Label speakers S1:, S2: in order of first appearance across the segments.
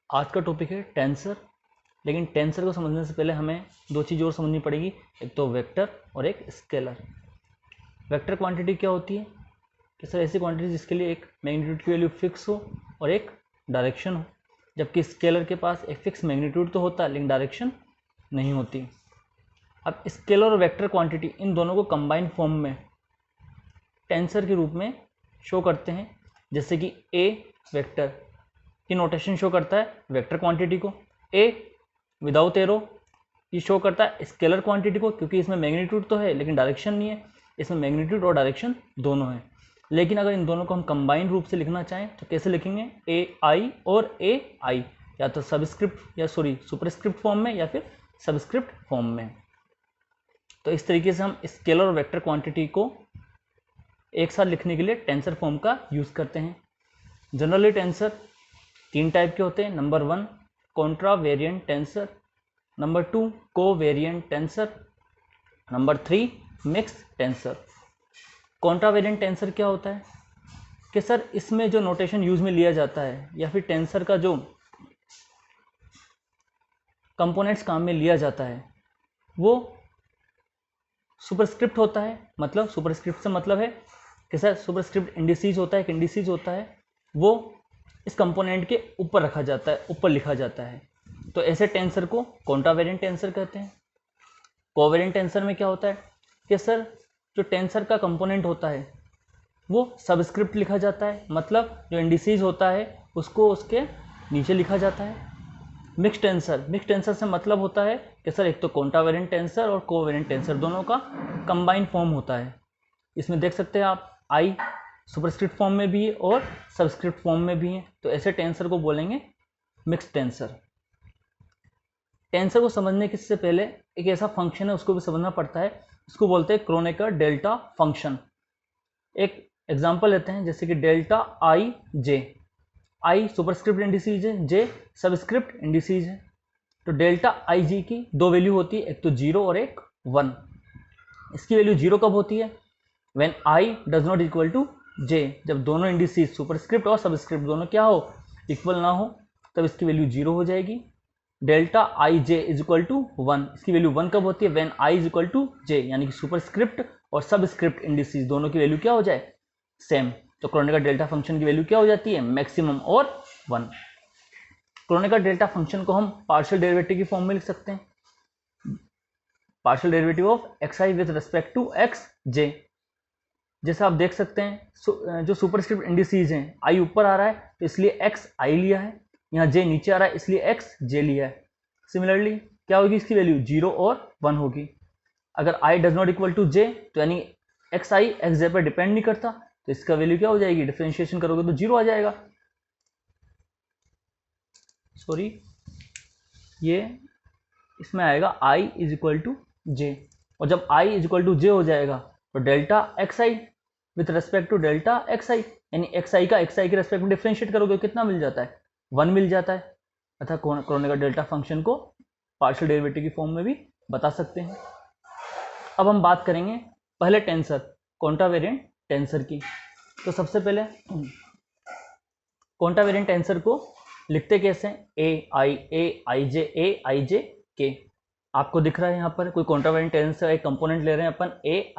S1: आज का टॉपिक है टेंसर। लेकिन टेंसर को समझने से पहले हमें दो चीज़ और समझनी पड़ेगी, एक तो वेक्टर और एक स्केलर। वेक्टर क्वांटिटी क्या होती है कि सर ऐसी क्वांटिटी जिसके लिए एक मैग्नीट्यूड की वैल्यू फिक्स हो और एक डायरेक्शन हो, जबकि स्केलर के पास एक फिक्स मैग्नीट्यूड तो होता है लेकिन डायरेक्शन नहीं होती। अब स्केलर और वेक्टर क्वांटिटी इन दोनों को कंबाइंड फॉर्म में टेंसर के रूप में शो करते हैं। जैसे कि ए वेक्टर की नोटेशन शो करता है वेक्टर क्वांटिटी को, ए विदाउट एरो ये शो करता है स्केलर क्वांटिटी को, क्योंकि इसमें मैग्नीट्यूड तो है लेकिन डायरेक्शन नहीं है, इसमें मैग्नीट्यूड और डायरेक्शन दोनों है। लेकिन अगर इन दोनों को हम कंबाइंड रूप से लिखना चाहें तो कैसे लिखेंगे, ए आई और ए आई, या तो सबस्क्रिप्ट या सुपरस्क्रिप्ट फॉर्म में या फिर सबस्क्रिप्ट फॉर्म में। तो इस तरीके से हम स्केलर और वेक्टर क्वांटिटी को एक साथ लिखने के लिए टेंसर फॉर्म का यूज करते हैं। जनरली टेंसर तीन टाइप के होते हैं। Number 1 Contra variant tensor, number 2 covariant tensor, number 3 mix tensor. Contra variant tensor क्या होता है कि सर इसमें जो नोटेशन यूज में लिया जाता है या फिर टेंसर का जो कंपोनेंट्स काम में लिया जाता है वो सुपरस्क्रिप्ट होता है। मतलब सुपरस्क्रिप्ट से मतलब है कि सर सुपरस्क्रिप्ट इंडिसीज होता है, एक इंडिसीज होता है, वो इस कंपोनेंट के ऊपर रखा जाता है, ऊपर लिखा जाता है। तो ऐसे टेंसर को कॉन्ट्रा वेरिएंट टेंसर कहते हैं। कोवेरिएंट टेंसर में क्या होता है कि सर जो टेंसर का कंपोनेंट होता है वो सबस्क्रिप्ट लिखा जाता है, मतलब जो इंडिसीज होता है उसको उसके नीचे लिखा जाता है। मिक्स टेंसर से मतलब होता है कि सर एक तो कॉन्ट्रा वेरिएंट टेंसर और कोवेरिएंट टेंसर दोनों का कंबाइंड फॉर्म होता है। इसमें देख सकते हैं आप आई सुपरस्क्रिप्ट फॉर्म में भी है और सबस्क्रिप्ट फॉर्म में भी है, तो ऐसे टेंसर को बोलेंगे मिक्स टेंसर। टेंसर को समझने के से पहले एक ऐसा फंक्शन है उसको भी समझना पड़ता है, उसको बोलते हैं क्रोनेकर डेल्टा फंक्शन। एक एग्जांपल लेते हैं, जैसे कि delta I J, I superscript indices है, जे सबस्क्रिप्ट इंडिसीज है। तो डेल्टा आई जी की दो वैल्यू होती है, एक तो 0 और एक 1। इसकी वैल्यू 0 कब होती है, when I does not equal to J, जब दोनों इंडिसीज सुपरस्क्रिप्ट और सबस्क्रिप्ट दोनों क्या हो, इक्वल ना हो, तब इसकी वैल्यू 0 हो जाएगी। Delta I J is equal to 1, इसकी वैल्यू 1 कब होती है, when I is equal to J, यानी कि सुपरस्क्रिप्ट और सबस्क्रिप्ट इंडिसीज दोनों की वैल्यू क्या हो जाए, सेम। तो क्रोनेकर डेल्टा फंक्शन की वैल्यू क्या हो जाती है, मैक्सिमम और 1। क्रोनेकर डेल्टा फंक्शन को हम पार्शियल डेरिवेटिव की फॉर्म में लिख सकते हैं, partial derivative of X I with respect to X J. जैसे आप देख सकते हैं जो सुपरस्क्रिप्ट इंडिसीज हैं, आई ऊपर आ रहा है तो इसलिए एक्स आई लिया है, यहाँ जे नीचे आ रहा है इसलिए एक्स जे लिया है। सिमिलरली क्या होगी, इसकी वैल्यू 0 और 1 होगी। अगर I does not equal to J तो यानी एक्स आई एक्स जे पर डिपेंड नहीं करता, तो इसका वैल्यू क्या हो जाएगी, डिफरेंशिएशन करोगे तो 0 आ जाएगा। सॉरी, ये इसमें आएगा I is equal to J, और जब I is equal to J हो जाएगा तो delta X I with respect to delta X I, यानी एक्स आई का एक्स आई के रेस्पेक्ट में डिफरेंशिएट करोगे कितना मिल जाता है, 1 मिल जाता है। अतः क्रोनेकर डेल्टा फंक्शन को पार्शियल डेरिवेटिव की फॉर्म में भी बता सकते हैं। अब हम बात करेंगे पहले टेंसर कॉन्ट्रा वेरिएंट टेंसर की। तो सबसे पहले कॉन्ट्रा वेरिएंट टेंसर को लिखते कैसे, ए आई जे के। आपको दिख रहा है यहाँ पर कोई कॉन्ट्रा वेरिएंट टेंसर एक कंपोनेंट ले रहे हैं अपन, ए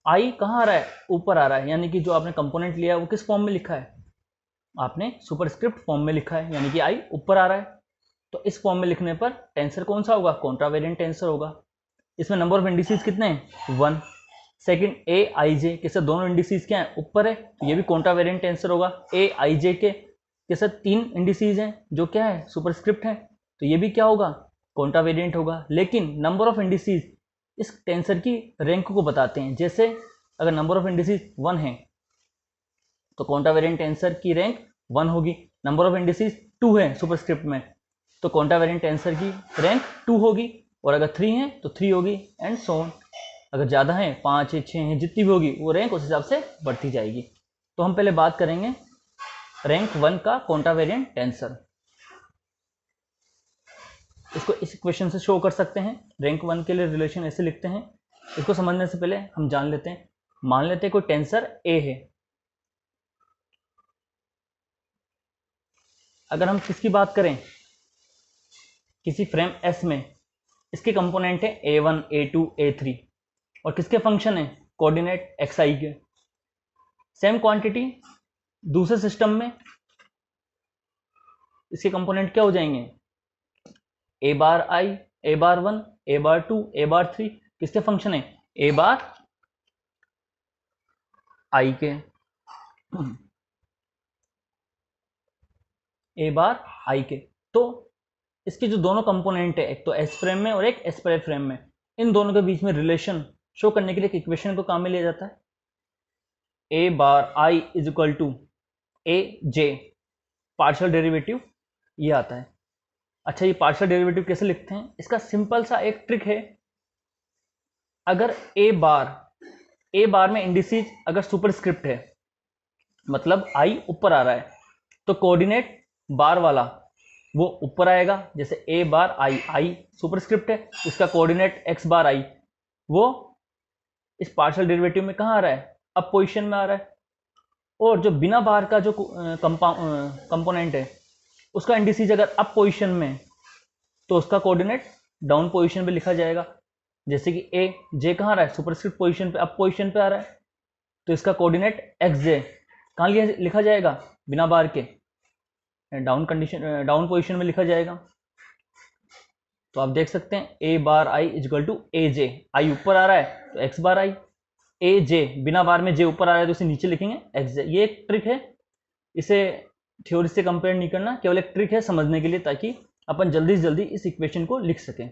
S1: आई कहाँ आ रहा है, ऊपर आ रहा है, यानी कि जो आपने कंपोनेंट लिया है वो किस फॉर्म में लिखा है, आपने सुपरस्क्रिप्ट फॉर्म में लिखा है, यानी कि आई ऊपर आ रहा है। तो इस फॉर्म में लिखने पर टेंसर कौन सा होगा, कॉन्ट्रा वेरिएंट टेंसर होगा। इसमें नंबर ऑफ इंडिसीज कितने हैं, 1। सेकंड ए आई जे के साथ दोनों इंडिसीज क्या है, ऊपर है, तो ये भी कॉन्ट्रा वेरिएंट टेंसर होगा। ए आई जे के साथ 3 इंडिसीज हैं जो क्या है, सुपरस्क्रिप्ट है, तो ये भी क्या होगा, कॉन्ट्रा वेरिएंट होगा। लेकिन नंबर ऑफ इंडिसीज इस टेंसर की रैंक को बताते हैं। जैसे अगर नंबर ऑफ इंडिसीज 1 है तो कॉन्ट्रा वेरिएंट टेंसर की रैंक 1 होगी। नंबर ऑफ इंडिसीज 2 है सुपरस्क्रिप्ट में तो कॉन्ट्रा वेरिएंट टेंसर की रैंक 2 होगी, और अगर 3 है तो 3 होगी, एंड सो ऑन। अगर ज़्यादा है, 5 है, 6 है, जितनी भी होगी वो रैंक उस हिसाब से बढ़ती जाएगी। तो हम पहले बात करेंगे रैंक 1 का कॉन्ट्रा वेरिएंट टेंसर। इसको इस इक्वेशन से शो कर सकते हैं। रैंक 1 के लिए रिलेशन ऐसे लिखते हैं। इसको समझने से पहले हम जान लेते हैं, मान लेते हैं कोई टेंसर ए है, अगर हम किसकी बात करें, किसी फ्रेम S में इसके कंपोनेंट है A1 A2 A3 और किसके फंक्शन है, कोऑर्डिनेट xi के। सेम क्वांटिटी दूसरे सिस्टम में इसके कंपोनेंट क्या हो जाएंगे, a bar i, a bar 1, a bar 2, a बार 3, किसके फंक्शन है, a बार i के, a बार i के। तो इसके जो दोनों कंपोनेंट है, एक तो S फ्रेम में और एक S पर फ्रेम में, इन दोनों के बीच में रिलेशन शो करने के लिए एक इक्वेशन को काम में लिया जाता है, a bar i is equal to a j partial derivative, ये आता है। अच्छा, ये पार्शियल डेरिवेटिव कैसे लिखते हैं, इसका सिंपल सा एक ट्रिक है। अगर a बार में इंडिसेज अगर सुपरस्क्रिप्ट है, मतलब i ऊपर आ रहा है, तो कोऑर्डिनेट बार वाला वो ऊपर आएगा। जैसे a बार i सुपरस्क्रिप्ट है, इसका कोऑर्डिनेट x बार i वो इस पार्शियल डेरिवेटिव में कहाँ आ रहा है, अप पोजीशन में आ रहा है। और जो बिना बार का जो कंपोनेंट है, उसका इंडिसेज अगर अप पोजीशन में, तो उसका कोऑर्डिनेट डाउन पोजीशन पे लिखा जाएगा। जैसे कि ए जे कहाँ आ रहा है, सुपरस्क्रिप्ट पोजीशन पे, अप पोजीशन पे आ रहा है, तो इसका कोऑर्डिनेट एक्स जे कहाँ लिखा जाएगा, बिना बार के डाउन पोजीशन में लिखा जाएगा। तो आप देख सकते हैं A bar I equal to ए जे, आई ऊपर आ रहा है तो एक्स बार आई, ए जे बिना बार में जे ऊपर आ रहा है तो इसे नीचे लिखेंगे एक्स जे। ये एक ट्रिक है, इसे थ्योरी से कंपेयर नहीं करना, केवल एक ट्रिक है समझने के लिए, ताकि अपन जल्दी से जल्दी इस इक्वेशन को लिख सकें।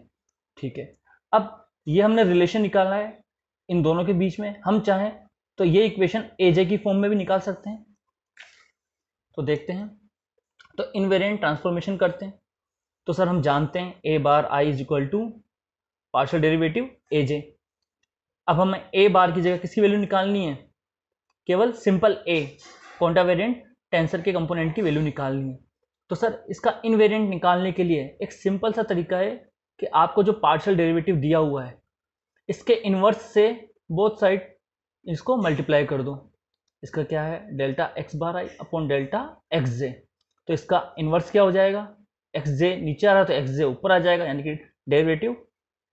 S1: ठीक है, अब ये हमने रिलेशन निकालना है इन दोनों के बीच में। हम चाहें तो ये इक्वेशन ए जे की फॉर्म में भी निकाल सकते हैं। तो देखते हैं, तो इनवेरिएंट ट्रांसफॉर्मेशन करते हैं। तो सर हम जानते हैं A bar I is equal to partial derivative A J. अब हमें ए बार की जगह किसकी वैल्यू निकालनी है, केवल सिंपल ए क्वांटावेरिएंट टेंसर के कंपोनेंट की वैल्यू निकालनी है। तो सर इसका इनवेरिएंट निकालने के लिए एक सिंपल सा तरीका है कि आपको जो पार्शियल डेरिवेटिव दिया हुआ है, इसके इन्वर्स से बोथ साइड इसको मल्टीप्लाई कर दो। इसका क्या है, delta x bar I upon delta x जे। तो इसका इन्वर्स क्या हो जाएगा, एक्स जे नीचे आ रहा है तो एक्स जे ऊपर आ जाएगा, यानी कि डेरिवेटिव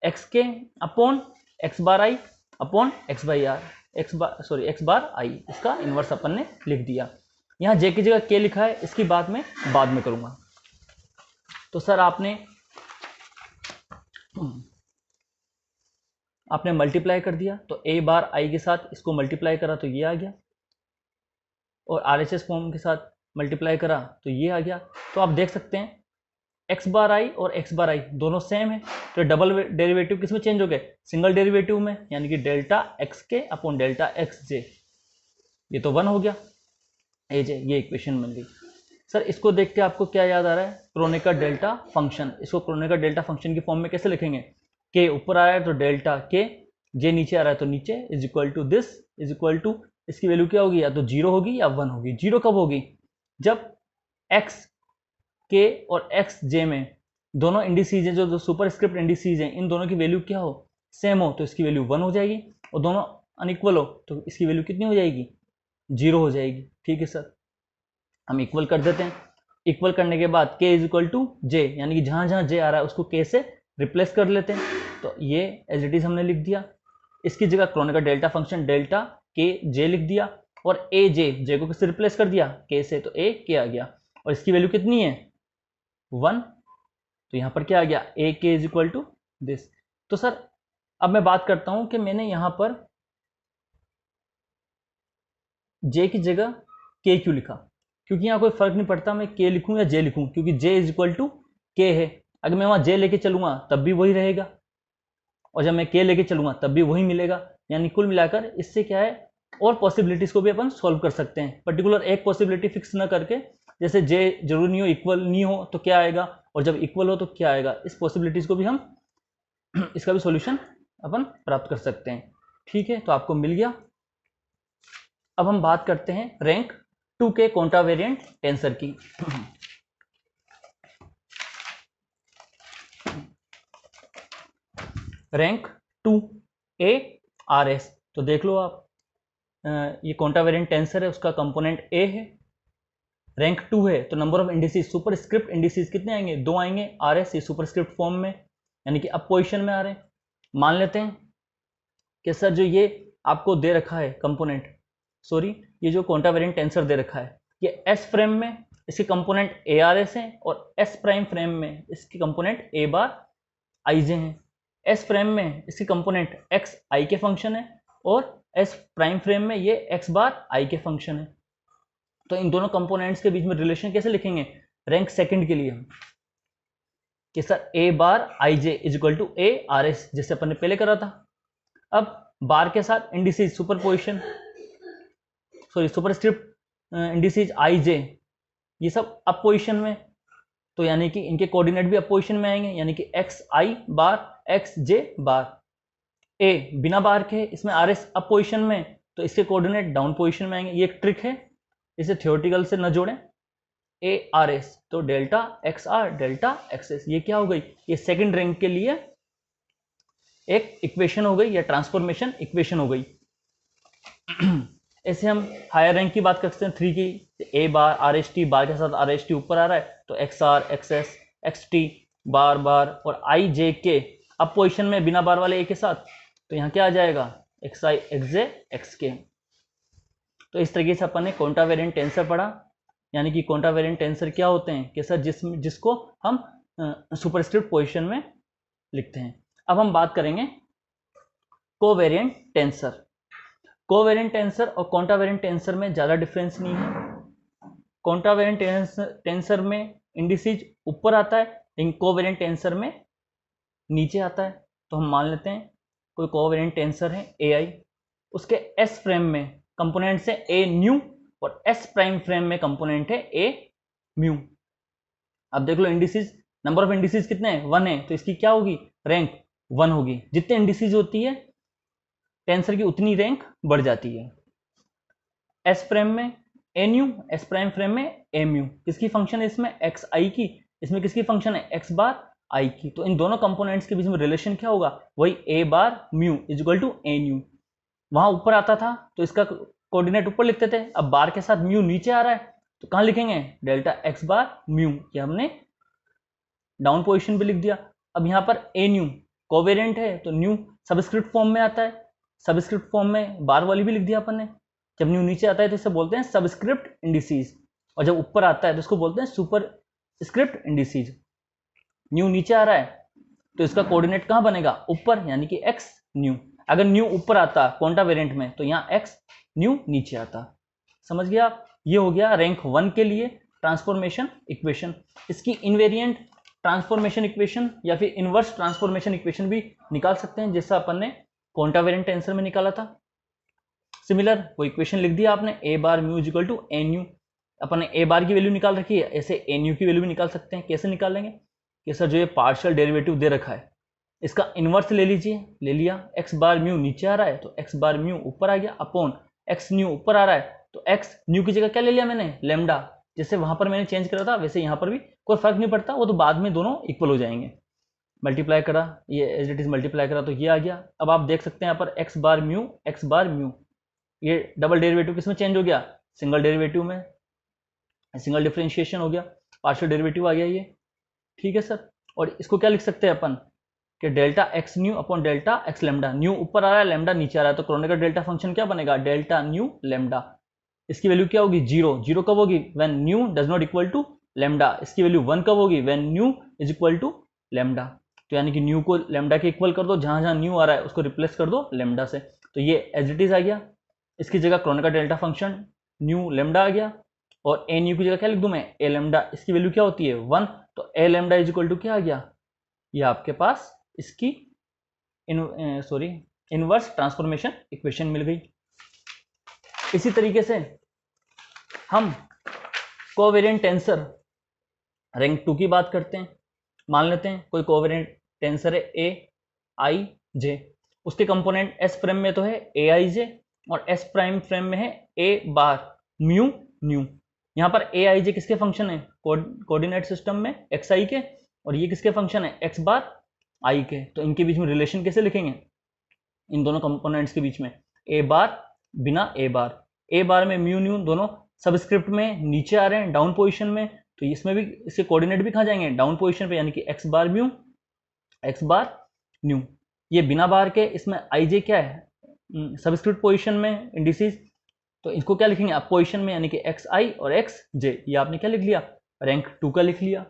S1: एक्स के upon X bar I upon X by R, X bar I. इसका इन्वर्स अपन ने लिख दिया। यहाँ जे की जगह के लिखा है, इसकी बात मैं बाद में करूंगा। तो सर आपने मल्टीप्लाई कर दिया, तो ए बार आई के साथ इसको मल्टीप्लाई करा तो ये आ गया, और आरएचएस फॉर्म के साथ मल्टीप्लाई करा तो ये आ गया। तो आप देख सकते हैं एक्स बार आई और एक्स बार आई दोनों सेम है, तो डबल डेरिवेटिव किस में चेंज हो गए, सिंगल डेरिवेटिव में, यानी कि डेल्टा एक्स के अपॉन डेल्टा एक्स जे। ये तो 1 हो गया ए जे, ये इक्वेशन बन गई। सर इसको देख के आपको क्या याद आ रहा है, क्रोनेकर डेल्टा फंक्शन। इसको क्रोनेकर डेल्टा फंक्शन की फॉर्म में कैसे लिखेंगे, के ऊपर आ रहा है तो डेल्टा के, जे नीचे आ रहा है तो नीचे, is equal to this, is equal to इसकी वैल्यू क्या होगी, या तो 0 होगी या 1 होगी। 0 कब होगी, जब एक्स के और एक्स जे में दोनों इंडिसीज हैं, जो सुपरस्क्रिप्ट इंडिसीज हैं, इन दोनों की वैल्यू क्या हो, सेम हो, तो इसकी वैल्यू 1 हो जाएगी, और दोनों अनइक्वल हो तो इसकी वैल्यू कितनी हो जाएगी, 0 हो जाएगी। ठीक है सर, हम इक्वल कर देते हैं। इक्वल करने के बाद k is equal to J, यानी कि जहां जहां जे आ रहा है उसको k से रिप्लेस कर लेते हैं। तो ये एज इट इज हमने लिख दिया। इसकी जगह क्रोनेकर डेल्टा फंक्शन डेल्टा के जे लिख दिया, और ए जे को किससे रिप्लेस कर दिया, k से, तो ए के आ गया, और इसकी वैल्यू कितनी है 1। तो यहां पर क्या आ गया, ए के इज इक्वल टू दिस। तो सर अब मैं बात करता हूं कि मैंने यहां पर जे की जगह के क्यों लिखा, क्योंकि यहाँ कोई फर्क नहीं पड़ता मैं के लिखूं या जे लिखूं, क्योंकि जे इज इक्वल टू के है। अगर मैं वहां जे लेके चलूंगा तब भी वही रहेगा, और जब मैं के लेके चलूंगा तब भी वही मिलेगा। यानी कुल मिलाकर इससे क्या है, और पॉसिबिलिटीज को भी अपन सॉल्व कर सकते हैं। पर्टिकुलर एक पॉसिबिलिटी फिक्स ना करके, जैसे जे जरूरी नहीं हो इक्वल नहीं हो तो क्या आएगा, और जब इक्वल हो तो क्या आएगा, इस पॉसिबिलिटीज को भी हम इसका भी सॉल्यूशन अपन प्राप्त कर सकते हैं। ठीक है, तो आपको मिल गया। अब हम बात करते हैं रैंक 2 के क्वांटावेरिएंट टेंसर की। Rank 2 A R S. तो देख लो आप, ये क्वांटावेरिएंट टेंसर है, उसका कंपोनेंट ए है, रैंक 2 है तो number of indices super script indices कितने आएंगे, 2 आएंगे। RS ये सुपर स्क्रिप्ट फॉर्म में यानी कि अप पोजिशन में आ रहे हैं। मान लेते हैं कि सर जो ये आपको दे रखा है कंपोनेंट, सॉरी ये जो क्वांटावेरिएंट टेंसर दे रखा है, ये S फ्रेम में इसके कंपोनेंट ARS हैं और S प्राइम फ्रेम में इसके कंपोनेंट A बार IJ हैं। S फ्रेम में इसके कंपोनेंट X I के फंक्शन है और S प्राइम फ्रेम में ये X बार I के फंक्शन है। तो इन दोनों कंपोनेंट्स के बीच में रिलेशन कैसे लिखेंगे, रैंक सेकंड के लिए हम कि sir A bar IJ is equal to A RS, जैसे अपन ने पहले करा था। अब बार के साथ indices superposition, sorry superscript indices IJ ये सब अप पोजिशन में, तो यानी कि इनके कोऑर्डिनेट भी अप पोजिशन में आएंगे, यानी कि XI bar XJ bar. A बिना बार के इसमें RS अप पोजिशन में, तो इसके कोऑर्डिनेट डाउन पोजिशन में आएंगे। ये एक ट्रिक है, इसे थ्योरेटिकल से न जोड़ें। ARS तो डेल्टा XR डेल्टा XS, ये क्या हो गई, ये सेकंड रैंक के लिए एक इक्वेशन हो गई या ट्रांसफॉर्मेशन इक्वेशन हो गई। ऐसे हम हायर रैंक की बात कर सकते हैं 3 की, A बार RST बार के साथ RST ऊपर आ रहा है तो XR XS XT बार बार और IJK अब पोजिशन में बिना बार वाले A के साथ, तो यहाँ क्या आ जाएगा XI XJ XK। तो इस तरीके से अपन ने क्वांटावेरिएंट टेंसर पढ़ा, यानी कि क्वांटावेरिएंट टेंसर क्या होते हैं कि सर जिसको हम सुपरस्क्रिप्ट पोजीशन में लिखते हैं। अब हम बात करेंगे कोवेरिएंट टेंसर। कोवेरिएंट टेंसर और क्वांटावेरिएंट टेंसर में ज़्यादा डिफरेंस नहीं है। क्वांटावेरिएंट टेंसर में इंडिसेज ऊपर आता है, लेकिन कोवेरिएंट टेंसर में नीचे आता है। तो हम मान लेते हैं कोई कोवेरिएंट टेंसर है AI, उसके S फ्रेम में कंपोनेंट्स है A न्यू और S प्राइम फ्रेम में कंपोनेंट है A म्यू। अब देख लो इंडिसेज, नंबर ऑफ इंडिसेज कितने हैं, 1 है, तो इसकी क्या होगी, रैंक 1 होगी। जितने इंडिसेज होती है टेंसर की उतनी रैंक बढ़ जाती है। S फ्रेम में A new, S prime frame में A म्यू। किसकी फंक्शन है इसमें, XI की, इसमें किसकी फंक्शन है, X बार I की। तो इन दोनों कंपोनेंट्स के बीच में रिलेशन क्या होगा, वही A bar mu is equal to A nu. वहां ऊपर आता था तो इसका कोऑर्डिनेट ऊपर लिखते थे, अब बार के साथ म्यू नीचे आ रहा है तो कहां लिखेंगे, डेल्टा X बार म्यू, ये हमने डाउन पोजीशन पे लिख दिया। अब यहाँ पर A न्यू कोवेरिएंट है तो न्यू सबस्क्रिप्ट फॉर्म में आता है, सबस्क्रिप्ट फॉर्म में बार वाली भी लिख दिया अपन ने। जब न्यू नीचे आता है तो इसे बोलते हैं सबस्क्रिप्ट इंडिसेज, और जब ऊपर आता है तो इसको बोलते हैं सुपर स्क्रिप्ट इंडिसेज। न्यू नीचे आ रहा है तो इसका कोऑर्डिनेट कहां बनेगा, ऊपर, यानी कि X न्यू। अगर न्यू ऊपर आता क्वांटावेरिएंट में तो यहाँ X न्यू नीचे आता। समझ गया आप, ये हो गया रैंक 1 के लिए ट्रांसफॉर्मेशन इक्वेशन। इसकी इनवेरिएंट ट्रांसफॉर्मेशन इक्वेशन या फिर इनवर्स ट्रांसफॉर्मेशन इक्वेशन भी निकाल सकते हैं, जैसा अपन ने क्वांटावेरिएंट टेंसर में निकाला था। सिमिलर वो इक्वेशन लिख दिया आपने, A bar mu is equal to A nu. अपन ने A बार की वैल्यू निकाल रखी है, ऐसे A न्यू की वैल्यू भी निकाल सकते हैं। कैसे निकालेंगे कि सर जो ये पार्शियल डेरिवेटिव दे रखा है इसका इनवर्स ले लीजिए, ले लिया। X बार म्यू नीचे आ रहा है तो X बार म्यू ऊपर आ गया, अपॉन X न्यू ऊपर आ रहा है तो X न्यू की जगह क्या ले लिया मैंने, लेमडा। जैसे वहां पर मैंने चेंज करा था वैसे यहाँ पर भी कोई फर्क नहीं पड़ता, वो तो बाद में दोनों इक्वल हो जाएंगे। मल्टीप्लाई करा, ये एज इट इज मल्टीप्लाई करा तो ये आ गया। अब आप देख सकते हैं यहाँ पर X बार म्यू, ये डबल डेरिवेटिव किसमें चेंज हो गया, सिंगल डेरिवेटिव में, सिंगल डिफरेंशिएशन हो गया, पार्शियल डेरिवेटिव आ गया ये। ठीक है सर, और इसको क्या लिख सकते हैं अपन कि delta X new upon delta X lambda. New ऊपर आ रहा है, लेमडा नीचे आ रहा है, तो क्रोनेकर डेल्टा फंक्शन क्या बनेगा, डेल्टा न्यू लेमडा। इसकी वैल्यू क्या होगी, 0 कब होगी, when nu does not equal to lambda. इसकी वैल्यू 1 कब होगी, when nu is equal to lambda. तो यानी कि न्यू को लेमडा के इक्वल कर दो, जहां जहां न्यू आ रहा है उसको रिप्लेस कर दो लेमडा से। तो ये एज इट इज आ गया, इसकी जगह Kronecker delta function nu lambda आ गया, और ए न्यू की जगह क्या लिख दूं मैं, ए लेमडा। इसकी वैल्यू क्या होती है 1, तो ए लेमडा इज इक्वल टू क्या आ गया, ये आपके पास इसकी इनवर्स ट्रांसफॉर्मेशन इक्वेशन मिल गई। इसी तरीके से हम कोवेरिएंट टेंसर रैंक 2 की बात करते हैं। मान लेते हैं कोई कोवेरिएंट टेंसर है A I J, उसके कंपोनेंट S फ्रेम में तो है A I J और S प्राइम फ्रेम में है A बार म्यू न्यू। यहाँ पर A I J किसके फंक्शन है, कोऑर्डिनेट सिस्टम में XI के, और ये किसके फंक्शन है, X बार I के। तो इनके बीच में रिलेशन कैसे लिखेंगे, इन दोनों कंपोनेंट्स के बीच में A बार बिना A बार, A बार में म्यू न्यू दोनों सबस्क्रिप्ट में नीचे आ रहे हैं डाउन पोजीशन में, तो इसमें भी इसके कोऑर्डिनेट भी कहाँ जाएंगे, डाउन पोजीशन पे, यानी कि एक्स बार म्यू एक्स बार न्यू। ये बिना बार के, इसमें आई जे क्या है सबस्क्रिप्ट पोजीशन में इंडिसेस, तो इसको क्या लिखेंगे आप पोजीशन में, यानी कि एक्स आई और एक्स जे, ये आपने क्या लिख लिया, रैंक 2 का लिख लिया।